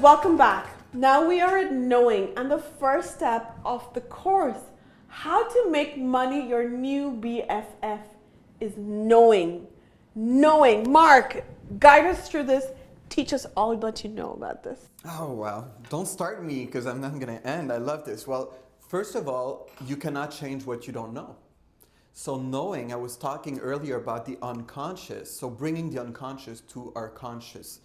welcome back. Now we are at knowing, and the first step of the course, how to make money your new BFF, is knowing. Knowing. Mark, guide us through this. Teach us all that you know about this. Oh, wow. Don't start me because I'm not going to end. I love this. Well, first of all, you cannot change what you don't know. So knowing, I was talking earlier about the unconscious. So bringing the unconscious to our conscious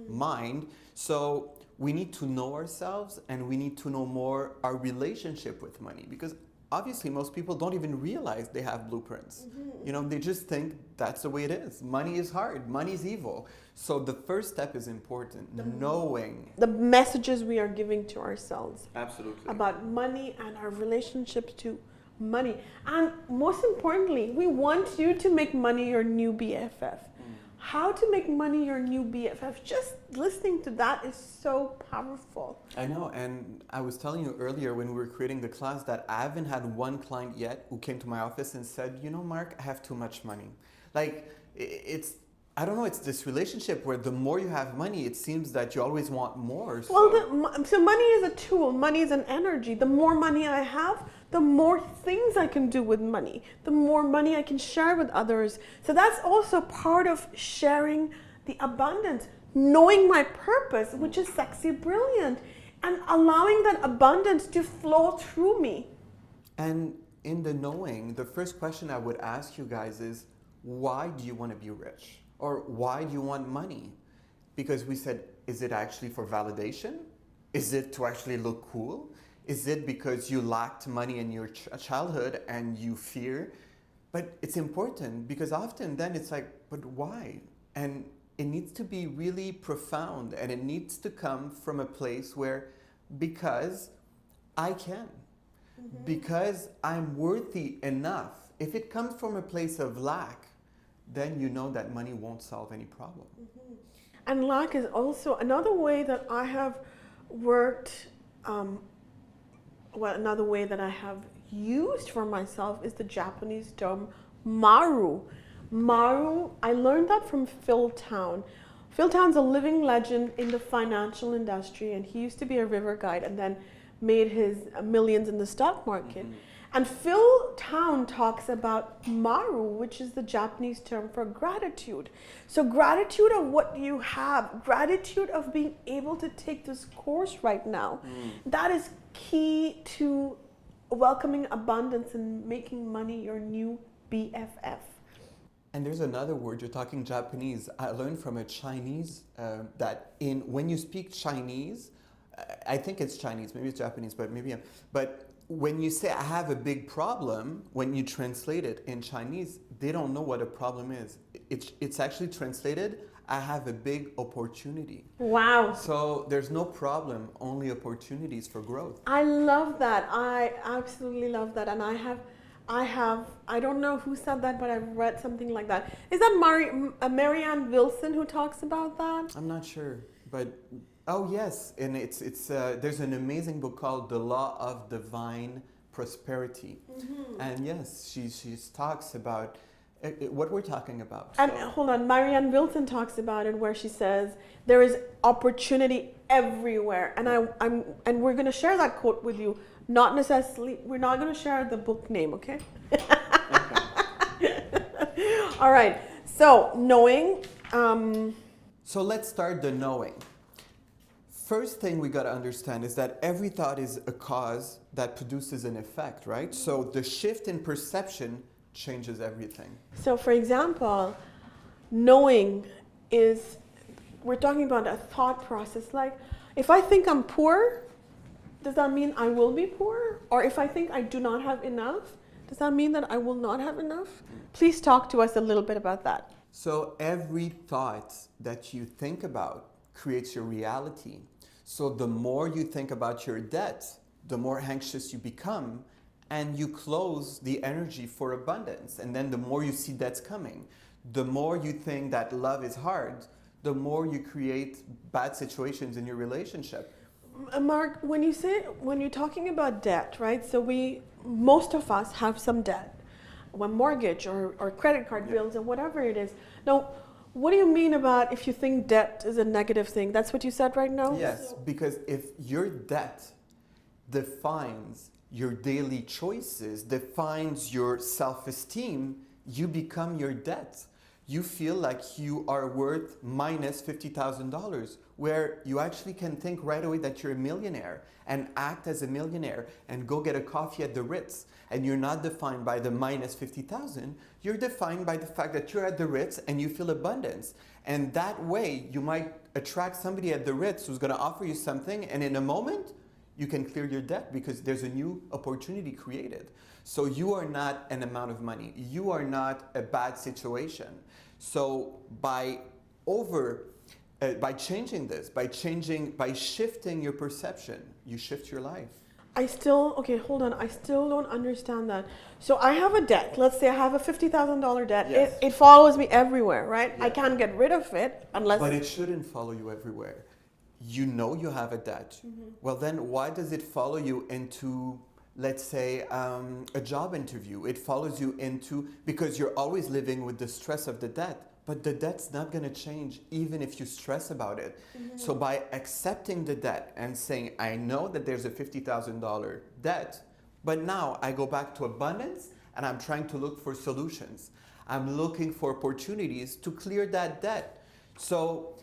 mind. So we need to know ourselves, and we need to know more our relationship with money, because obviously most people don't even realize they have blueprints. You know, they just think that's the way it is. Money is hard. Money is evil. So the first step is important, knowing. The messages we are giving to ourselves. Absolutely. About money and our relationships to money. And most importantly, we want you to make money your new BFF. How to make money your new BFF. Just listening to that is so powerful. I know, and I was telling you earlier when we were creating the class that I haven't had one client yet who came to my office and said, you know, Mark, I have too much money. Like, I don't know, it's this relationship where the more you have money, it seems that you always want more. So. Well, so money is a tool. Money is an energy. The more money I have, the more things I can do with money. The more money I can share with others. So that's also part of sharing the abundance. Knowing my purpose, which is sexy, brilliant, and allowing that abundance to flow through me. And in the knowing, the first question I would ask you guys is, why do you want to be rich? Or why do you want money? Because we said, is it actually for validation? Is it to actually look cool? Is it because you lacked money in your childhood and you fear? But it's important because often then it's like, but why? And it needs to be really profound, and it needs to come from a place where, because I can, because I'm worthy enough. If it comes from a place of lack, then you know that money won't solve any problem. And lack is also another way that I have worked, another way that I have used for myself is the Japanese term maru. Maru, I learned that from Phil Town. Phil Town's a living legend in the financial industry, and he used to be a river guide and then made his millions in the stock market. And Phil Town talks about maru, which is the Japanese term for gratitude. So gratitude of what you have, gratitude of being able to take this course right now. That is key to welcoming abundance and making money your new BFF. And there's another word, you're talking Japanese. I learned from a Chinese that when you speak Chinese, I think it's Chinese, maybe it's Japanese, but when you say I have a big problem, when you translate it in Chinese, they don't know what a problem is. It's actually translated, I have a big opportunity. Wow. So there's no problem, only opportunities for growth. I love that. I absolutely love that. And I don't know who said that, but I've read something like that. Is that Marianne Wilson who talks about that? I'm not sure, but oh yes, and it's there's an amazing book called The Law of Divine Prosperity, and yes, she talks about what we're talking about. And hold on, Marianne Wilson talks about it where she says there is opportunity everywhere, and we're going to share that quote with you. Not necessarily, we're not going to share the book name, okay? All right. So knowing. So let's start the knowing. First thing we got to understand is that every thought is a cause that produces an effect, right? So the shift in perception changes everything. So for example, knowing is, we're talking about a thought process. Like, if I think I'm poor, does that mean I will be poor? Or if I think I do not have enough, does that mean that I will not have enough? Please talk to us a little bit about that. So every thought that you think about creates your reality. So the more you think about your debt, the more anxious you become, and you close the energy for abundance. And then the more you see debts coming, the more you think that love is hard, the more you create bad situations in your relationship. Mark, when you're talking about debt, right? So most of us have some debt, one mortgage or credit card bills or whatever it is. Now, What do you mean about if you think debt is a negative thing? That's what you said right now? Yes, because if your debt defines your daily choices, defines your self-esteem, you become your debt. You feel like you are worth minus $50,000, where you actually can think right away that you're a millionaire and act as a millionaire and go get a coffee at the Ritz. And you're not defined by the minus 50,000. You're defined by the fact that you're at the Ritz and you feel abundance. And that way, you might attract somebody at the Ritz who's going to offer you something, and in a moment, you can clear your debt because there's a new opportunity created. So you are not an amount of money. You are not a bad situation. So by changing this, by shifting your perception, you shift your life. Okay, hold on. I still don't understand that. So I have a debt. Let's say I have a $50,000 debt. Yes. It follows me everywhere, right? Yes. I can't get rid of it unless... But it shouldn't follow you everywhere. You know you have a debt. Well, then why does it follow you into, let's say, a job interview? It follows you into, because you're always living with the stress of the debt. But the debt's not going to change even if you stress about it. So by accepting the debt and saying, I know that there's a $50,000 debt, but now I go back to abundance and I'm trying to look for solutions. I'm looking for opportunities to clear that debt. So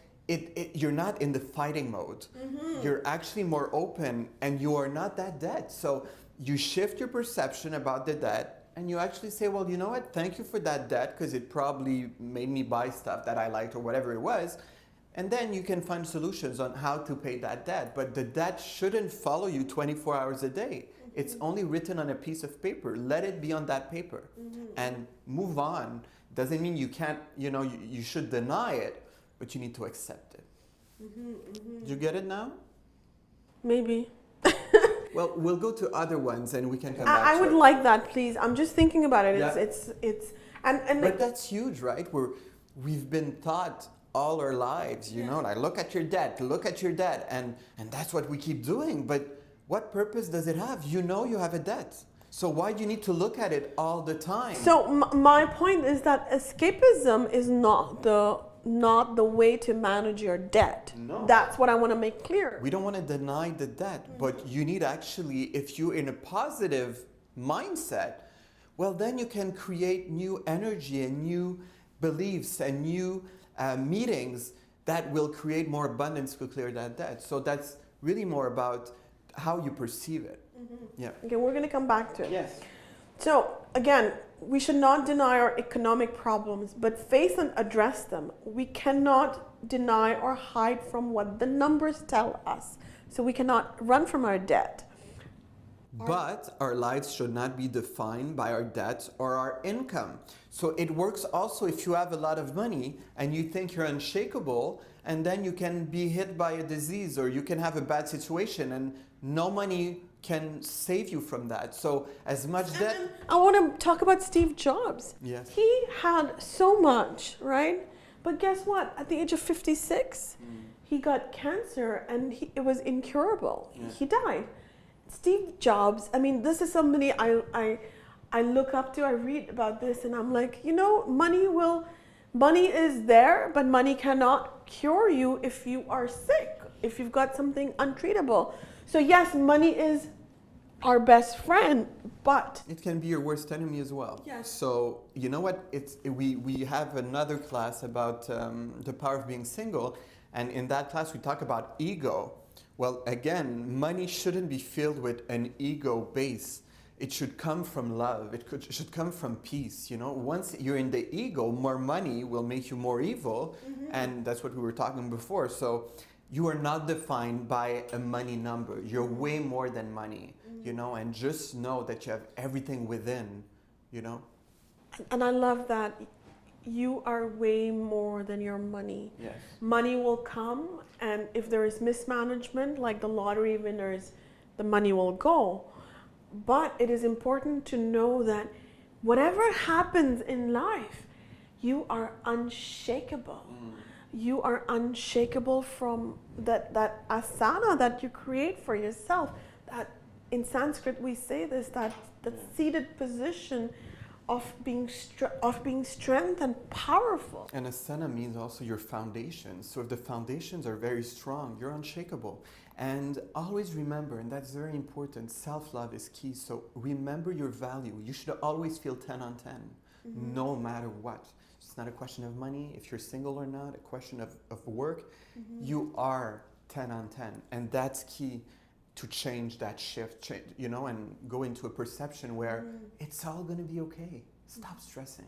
you're not in the fighting mode. You're actually more open and you are not that debt. So you shift your perception about the debt. And you actually say, well, you know what? Thank you for that debt because it probably made me buy stuff that I liked or whatever it was. And then you can find solutions on how to pay that debt. But the debt shouldn't follow you 24 hours a day. It's only written on a piece of paper. Let it be on that paper and move on. Doesn't mean you can't, you should deny it, but you need to accept it. Do you get it now? Maybe. Well, we'll go to other ones and we can come back I to would it. like that, please. I'm just thinking about it. Yeah. And But that's huge, right? We've been taught all our lives, like look at your debt, and that's what we keep doing. But what purpose does it have? You know you have a debt. So why do you need to look at it all the time? So my point is that escapism is not the way to manage your debt. No. That's what I want to make clear. We don't want to deny the debt, but you need actually, if you're in a positive mindset, well, then you can create new energy and new beliefs and new meetings that will create more abundance to clear that debt. So that's really more about how you perceive it. Yeah. Okay, we're going to come back to it. Yes. So again, we should not deny our economic problems, but face and address them. We cannot deny or hide from what the numbers tell us. So we cannot run from our debt. But our lives should not be defined by our debts or our income. So it works also if you have a lot of money and you think you're unshakable, and then you can be hit by a disease or you can have a bad situation and no money can save you from that. So as much debt... I want to talk about Steve Jobs. Yes. He had so much, right? But guess what? At the age of 56, he got cancer and it was incurable. Yeah. He died. Steve Jobs, I mean, this is somebody I look up to. I read about this and I'm like, money is there, but money cannot cure you if you are sick, if you've got something untreatable. So yes, money is our best friend, but it can be your worst enemy as well. Yes. So you know what? We have another class about the power of being single, and in that class we talk about ego. Well, again, money shouldn't be filled with an ego base. It should come from love. It should come from peace. Once you're in the ego, more money will make you more evil, and that's what we were talking before. So you are not defined by a money number. You're way more than money, and just know that you have everything within, And I love that you are way more than your money. Yes. Money will come, and if there is mismanagement, like the lottery winners, the money will go. But it is important to know that whatever happens in life, you are unshakable. You are unshakable from that asana that you create for yourself. That in Sanskrit we say this, that seated position of being strength and powerful. And asana means also your foundation. So if the foundations are very strong, you're unshakable. And always remember, and that's very important, self-love is key. So remember your value. You should always feel 10 on 10, no matter what. It's not a question of money, if you're single or not, a question of work. You are 10 on 10. And that's key to change that shift, and go into a perception where it's all going to be okay. Stop stressing.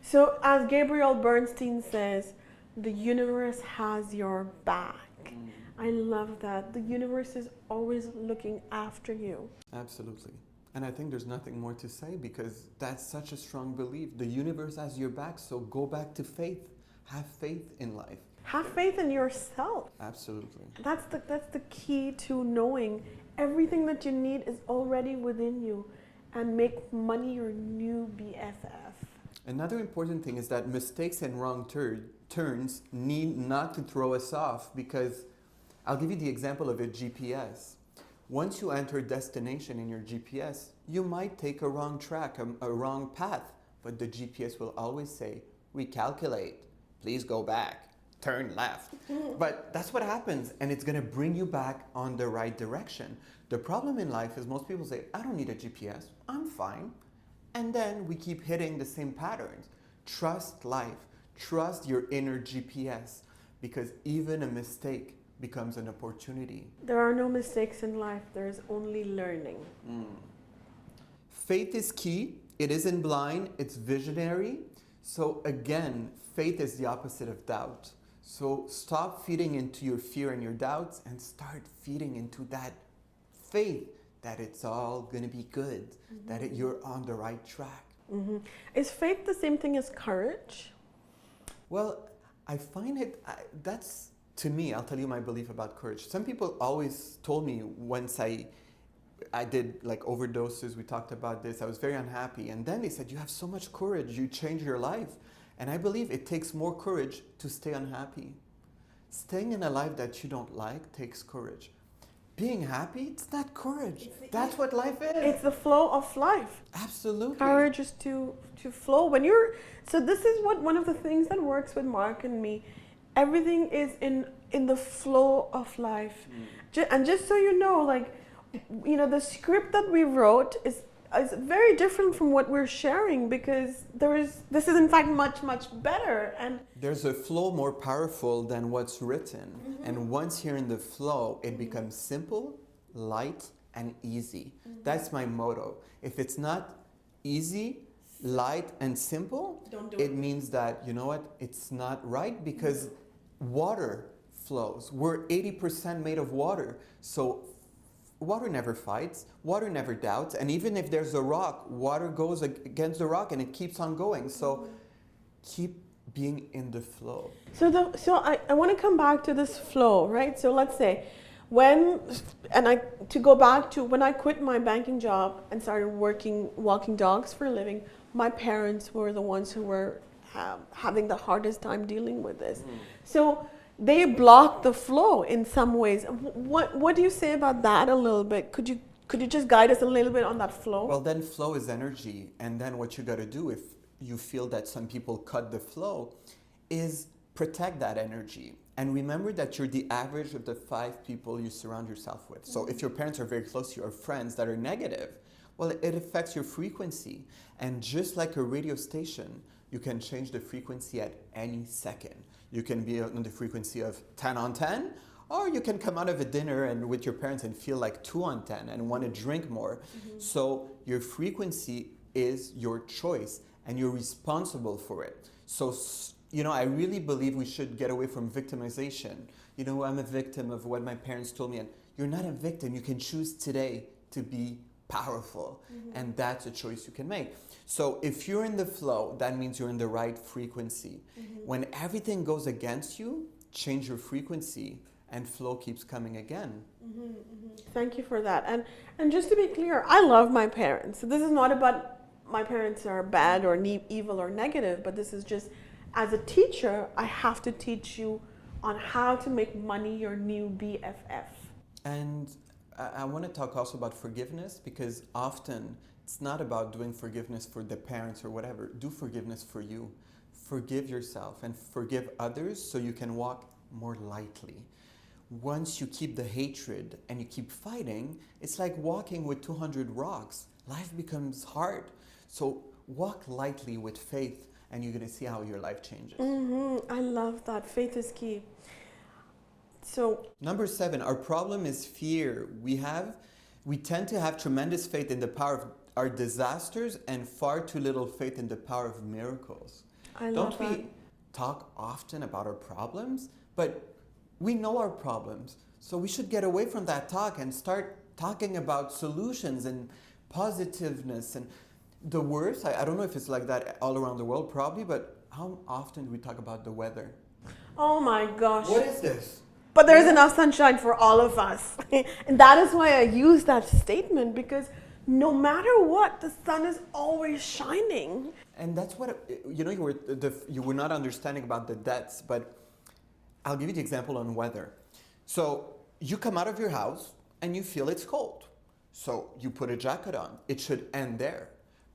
So as Gabriel Bernstein says, the universe has your back. I love that. The universe is always looking after you. Absolutely. And I think there's nothing more to say because that's such a strong belief. The universe has your back, so go back to faith. Have faith in life. Have faith in yourself. Absolutely. That's the key to knowing everything that you need is already within you, and make money your new BFF. Another important thing is that mistakes and wrong turns need not to throw us off, because I'll give you the example of a GPS. Once you enter a destination in your GPS, you might take a wrong track, a wrong path, but the GPS will always say, recalculate, please go back, turn left. But that's what happens, and it's going to bring you back on the right direction. The problem in life is most people say, I don't need a GPS, I'm fine. And then we keep hitting the same patterns. Trust life, trust your inner GPS, because even a mistake becomes an opportunity. There are no mistakes in life, there's only learning. Faith is key. It isn't blind, it's visionary. So again, faith is the opposite of doubt. So stop feeding into your fear and your doubts and start feeding into that faith that it's all going to be good, that you're on the right track. Is faith the same thing as courage? Well, I find that's, to me, I'll tell you my belief about courage. Some people always told me once I did like overdoses, we talked about this, I was very unhappy. And then they said, you have so much courage, you change your life. And I believe it takes more courage to stay unhappy. Staying in a life that you don't like takes courage. Being happy, it's not courage. That's what life is. It's the flow of life. Absolutely. Courage is to flow. So this is one of the things that works with Mark and me. Everything is in the flow of life. And just so you know, the script that we wrote is very different from what we're sharing, because this is in fact much, much better. And there's a flow more powerful than what's written. And once you're in the flow, it becomes simple, light, and easy. That's my motto. If it's not easy, light, and simple, Don't do it means that, you know what, it's not right, because water flows. We're 80% made of water. So water never fights, water never doubts, and even if there's a rock, water goes against the rock and it keeps on going. So keep being in the flow. So I want to come back to this flow, right? So let's say to go back to when I quit my banking job and started walking dogs for a living, my parents were the ones who were having the hardest time dealing with this. So they block the flow in some ways. What do you say about that a little bit? Could you just guide us a little bit on that flow? Well, then flow is energy. And then what you got to do, if you feel that some people cut the flow, is protect that energy. And remember that you're the average of the 5 people you surround yourself with. So if your parents are very close to you or friends that are negative, well, it affects your frequency. And just like a radio station, you can change the frequency at any second. You can be on the frequency of 10 on 10, or you can come out of a dinner and with your parents and feel like 2 on 10 and want to drink more. So your frequency is your choice and you're responsible for it. So, I really believe we should get away from victimization. I'm a victim of what my parents told me. And you're not a victim. You can choose today to be powerful. And that's a choice you can make. So if you're in the flow, that means you're in the right frequency. When everything goes against you, change your frequency and flow keeps coming again. Thank you for that. And just to be clear, I love my parents. So this is not about my parents are bad or evil or negative, but this is just, as a teacher, I have to teach you on how to make money your new BFF. And I want to talk also about forgiveness, because often It's not about doing forgiveness for the parents or whatever. Do forgiveness for you. Forgive yourself and forgive others so you can walk more lightly. Once you keep the hatred and you keep fighting, it's like walking with 200 rocks. Life becomes hard. So walk lightly with faith and you're going to see how your life changes. I love that. Faith is key. So number 7, our problem is fear. We tend to have tremendous faith in the power of our disasters and far too little faith in the power of miracles. Don't we talk often about our problems? But we know our problems. So we should get away from that talk and start talking about solutions and positiveness. And the worst, I don't know if it's like that all around the world probably, but how often do we talk about the weather? Oh my gosh. What is this? But there's enough sunshine for all of us. And that is why I use that statement, because no matter what, the sun is always shining. And that's what, you were not understanding about the debts, but I'll give you the example on weather. So you come out of your house and you feel it's cold. So you put a jacket on. It should end there.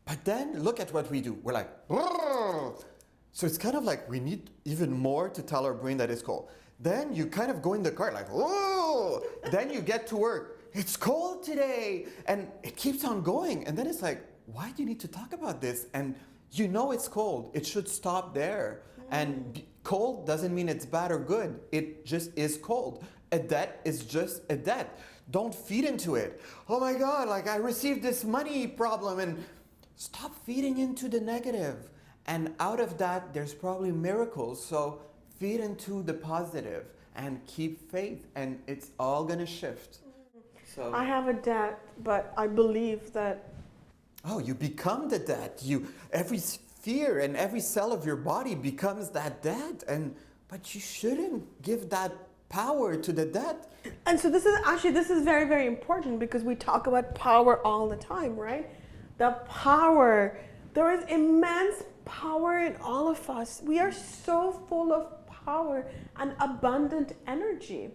But then look at what we do. We're like, "Brrr." So it's kind of like we need even more to tell our brain that it's cold. Then you kind of go in the car like, whoa. Then you get to work. It's cold today. And it keeps on going. And then it's like, why do you need to talk about this? And you know it's cold. It should stop there. And cold doesn't mean it's bad or good. It just is cold. A debt is just a debt. Don't feed into it. Oh my God, like I received this money problem, and stop feeding into the negative. And out of that, there's probably miracles. So feed into the positive and keep faith, and it's all gonna shift. So I have a debt, but I believe that. Oh, you become the debt. Every fear and every cell of your body becomes that debt, but you shouldn't give that power to the debt. And so this is very, very important, because we talk about power all the time, right? The power. There is immense power in all of us. We are so full of power and abundant energy.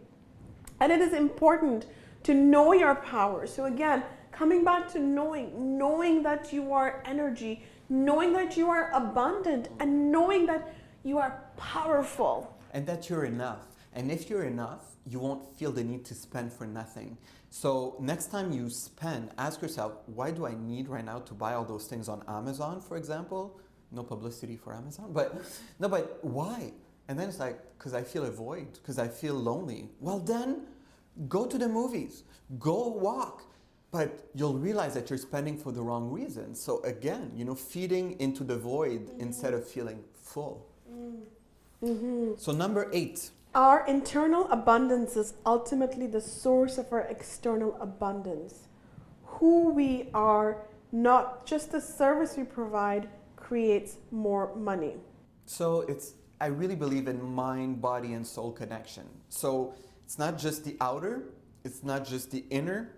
And it is important to know your power. So again, coming back to knowing that you are energy, knowing that you are abundant, and knowing that you are powerful. And that you're enough. And if you're enough, you won't feel the need to spend for nothing. So next time you spend, ask yourself, why do I need right now to buy all those things on Amazon, for example? No publicity for Amazon, but why? And then it's like, because I feel a void, because I feel lonely. Well then, go to the movies, go walk. But you'll realize that you're spending for the wrong reasons. So again, feeding into the void instead of feeling full. So number 8. Our internal abundance is ultimately the source of our external abundance. Who we are, not just the service we provide, creates more money. So I really believe in mind, body, and soul connection. So it's not just the outer, it's not just the inner,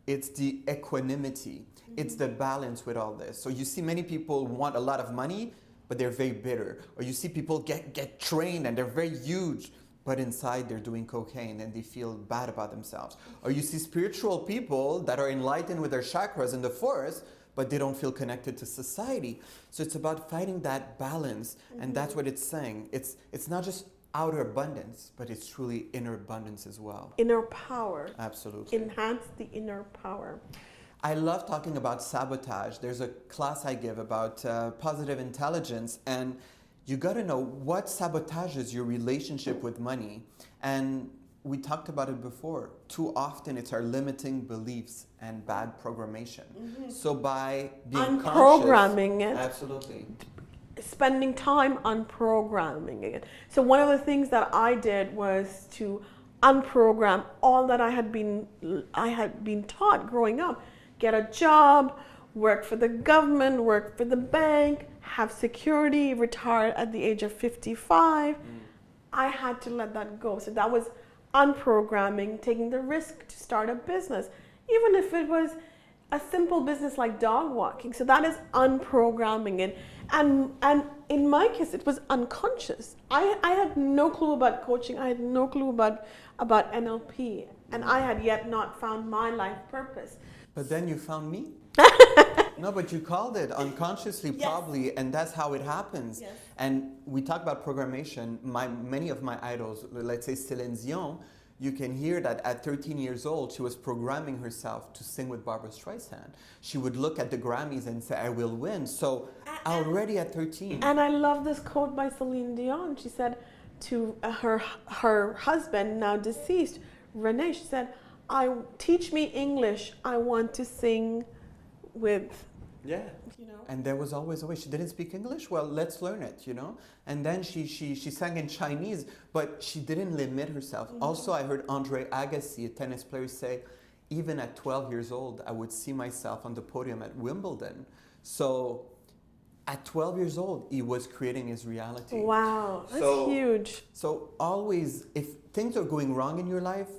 it's the equanimity. It's the balance with all this. So you see many people want a lot of money, but they're very bitter. Or you see people get trained and they're very huge, but inside they're doing cocaine and they feel bad about themselves. Or you see spiritual people that are enlightened with their chakras in the forest, but they don't feel connected to society. So it's about finding that balance, and that's what it's saying. It's not just outer abundance, but it's truly inner abundance as well. Inner power. Absolutely. Enhance the inner power. I love talking about sabotage. There's a class I give about positive intelligence, and you got to know what sabotages your relationship with money. And we talked about it before. Too often it's our limiting beliefs and bad programmation. So by being unprogramming conscious, it. absolutely. Spending time unprogramming it. So one of the things that I did was to unprogram all that I had been taught growing up. Get a job, work for the government, work for the bank, have security, retire at the age of 55. I had to let that go. So that was unprogramming, taking the risk to start a business, even if it was a simple business like dog walking. So that is unprogramming it. And in my case, it was unconscious. I had no clue about coaching. I had no clue about NLP. And I had yet not found my life purpose. But then you found me? No, but you called it unconsciously, Yes. probably, and that's how it happens. Yes. And we talk about programmation. Many of my idols, let's say Céline Dion, you can hear that at 13 years old, she was programming herself to sing with Barbra Streisand. She would look at the Grammys and say, "I will win." So already at 13. And I love this quote by Celine Dion. She said to her husband, now deceased, Rene, she said, teach me English. I want to sing with, Yeah. you know. And there was always a way. She didn't speak English? Well, let's learn it, you know? And then she sang in Chinese, but she didn't limit herself. Mm-hmm. Also, I heard Andre Agassi, a tennis player, say, even at 12 years old, I would see myself on the podium at Wimbledon. So at 12 years old, he was creating his reality. Wow, that's huge. So always, if things are going wrong in your life,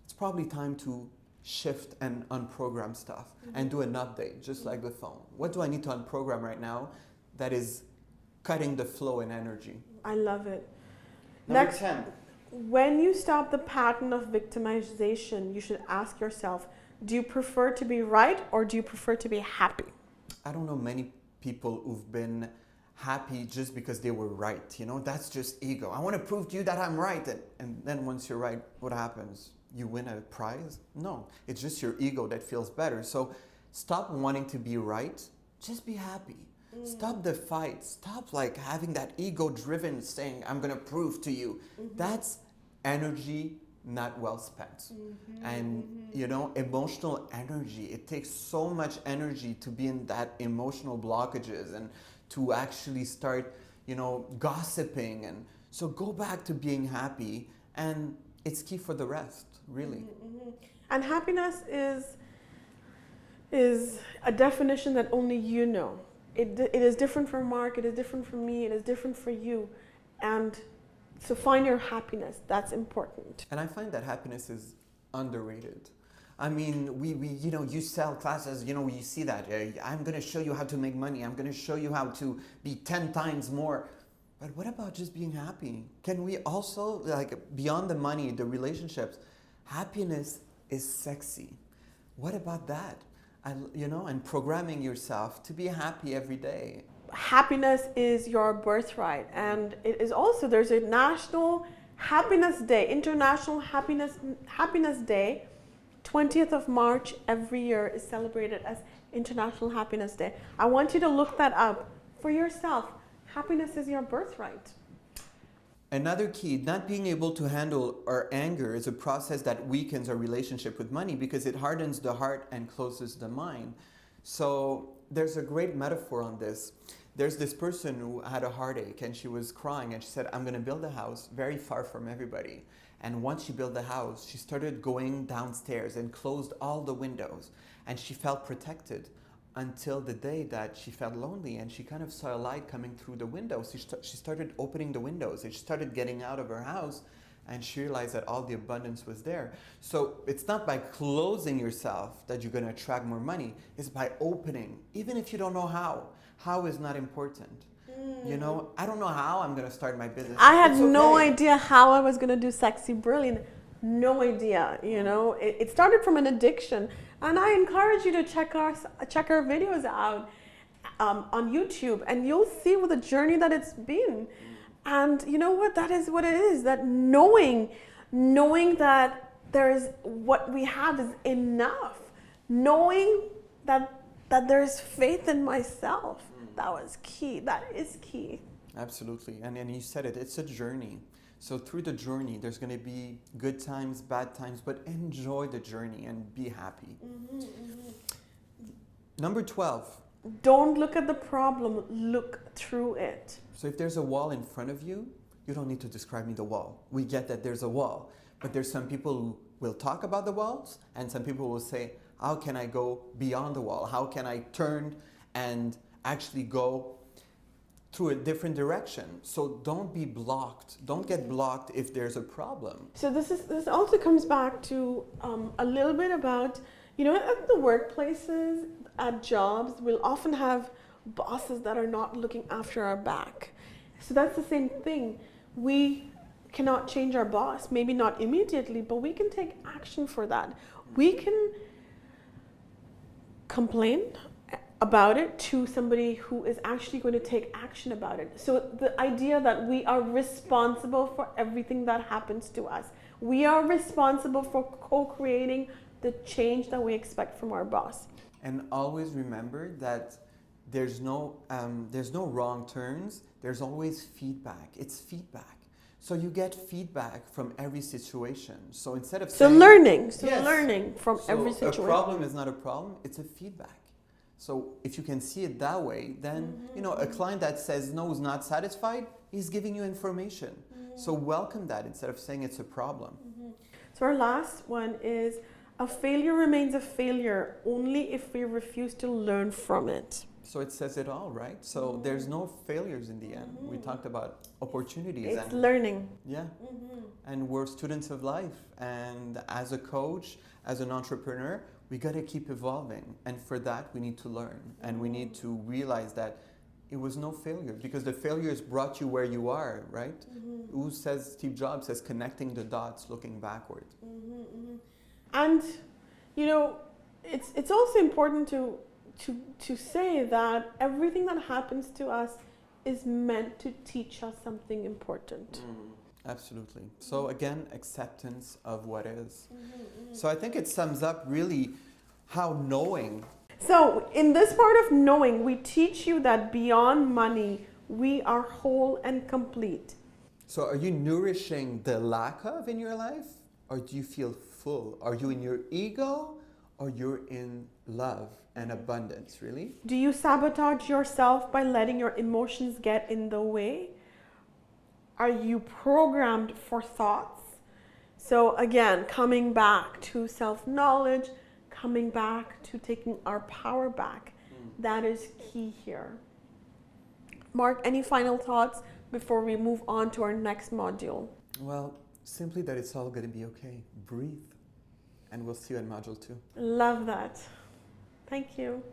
it's probably time to shift and unprogram stuff and do an update, just like the phone. What do I need to unprogram right now that is cutting the flow and energy? I love it. Number Next, 10. when you stop the pattern of victimization, you should ask yourself, do you prefer to be right or do you prefer to be happy? I don't know many people who've been happy just because they were right. You know, that's just ego. I want to prove to you that I'm right. And then once you're right, what happens? You win a prize? No, it's just your ego that feels better. So stop wanting to be right. Just be happy. Stop the fight. Stop like having that ego driven saying, I'm going to prove to you. That's energy not well spent. And you know, emotional energy, it takes so much energy to be in that emotional blockages and to actually start, you know, gossiping. And so go back to being happy, and it's key for the rest, really. And happiness is a definition that only you know. It is different for Mark, it is different for me, it is different for you. And so find your happiness, that's important. And I find that happiness is underrated. I mean, we you know, you sell classes, you know, you see that. I'm going to show you how to make money. I'm going to show you how to be 10 times more. But what about just being happy? Can we also, like, beyond the money, the relationships, happiness is sexy. What about that? You know, and programming yourself to be happy every day. Happiness is your birthright, and it is also, there's a National Happiness Day, International Happiness Day. 20th of March every year is celebrated as International Happiness Day. I want you to look that up for yourself. Happiness is your birthright. Another key, not being able to handle our anger is a process that weakens our relationship with money because it hardens the heart and closes the mind. So there's a great metaphor on this. There's this person who had a heartache and she was crying and she said, I'm going to build a house very far from everybody. And once she built the house, she started going downstairs and closed all the windows. And she felt protected until the day that she felt lonely and she kind of saw a light coming through the windows. She started opening the windows and she started getting out of her house and she realized that all the abundance was there. So it's not by closing yourself that you're going to attract more money. It's by opening, even if you don't know how. How is not important. You know, I don't know how I'm going to start my business. I had no idea how I was going to do Sexy Brilliant. No idea, you know. It started from an addiction. And I encourage you to check our videos out on YouTube, and you'll see what the journey that it's been. And you know what? That is what it is. That knowing that there is what we have is enough. Knowing that there's faith in myself. That was key. That is key. Absolutely. And you said it. It's a journey. So through the journey, there's going to be good times, bad times, but enjoy the journey and be happy. Number 12. Don't look at the problem, look through it. So if there's a wall in front of you, you don't need to describe me the wall. We get that there's a wall. But there's some people who will talk about the walls, and some people will say, how can I go beyond the wall? How can I turn and actually go through a different direction? So don't be blocked. Don't get blocked if there's a problem. So this also comes back to a little bit about, you know, at the workplaces, at jobs, we'll often have bosses that are not looking after our back. So that's the same thing. We cannot change our boss, maybe not immediately, but we can take action for that. We can complain about it to somebody who is actually going to take action about it. So the idea that we are responsible for everything that happens to us. We are responsible for co-creating the change that we expect from our boss. And always remember that there's no wrong turns. There's always feedback. It's feedback. So you get feedback from every situation. So instead of saying... learning from So every situation. a problem is not a problem, it's a feedback. So if you can see it that way, then, a client that says no is not satisfied, he's giving you information. So welcome that instead of saying it's a problem. So our last one is, a failure remains a failure only if we refuse to learn from it. So it says it all, right? So there's no failures in the end. We talked about opportunities. It's learning. Yeah. And we're students of life. And as a coach, as an entrepreneur, we got to keep evolving. And for that, we need to learn. And we need to realize that it was no failure, because the failures brought you where you are, right? Who says, Steve Jobs says, connecting the dots, looking backward. And, it's also important to say that everything that happens to us is meant to teach us something important. Absolutely. So again, acceptance of what is. So I think it sums up really how knowing. So in this part of knowing, we teach you that beyond money, we are whole and complete. So are you nourishing the lack of in your life? Or do you feel full? Are you in your ego, or you're in love and abundance, really? Do you sabotage yourself by letting your emotions get in the way? Are you programmed for thoughts? So again, coming back to self-knowledge, coming back to taking our power back. That is key here. Mark, any final thoughts before we move on to our next module? Well, simply that it's all going to be okay. Breathe. And we'll see you in module 2. Love that. Thank you.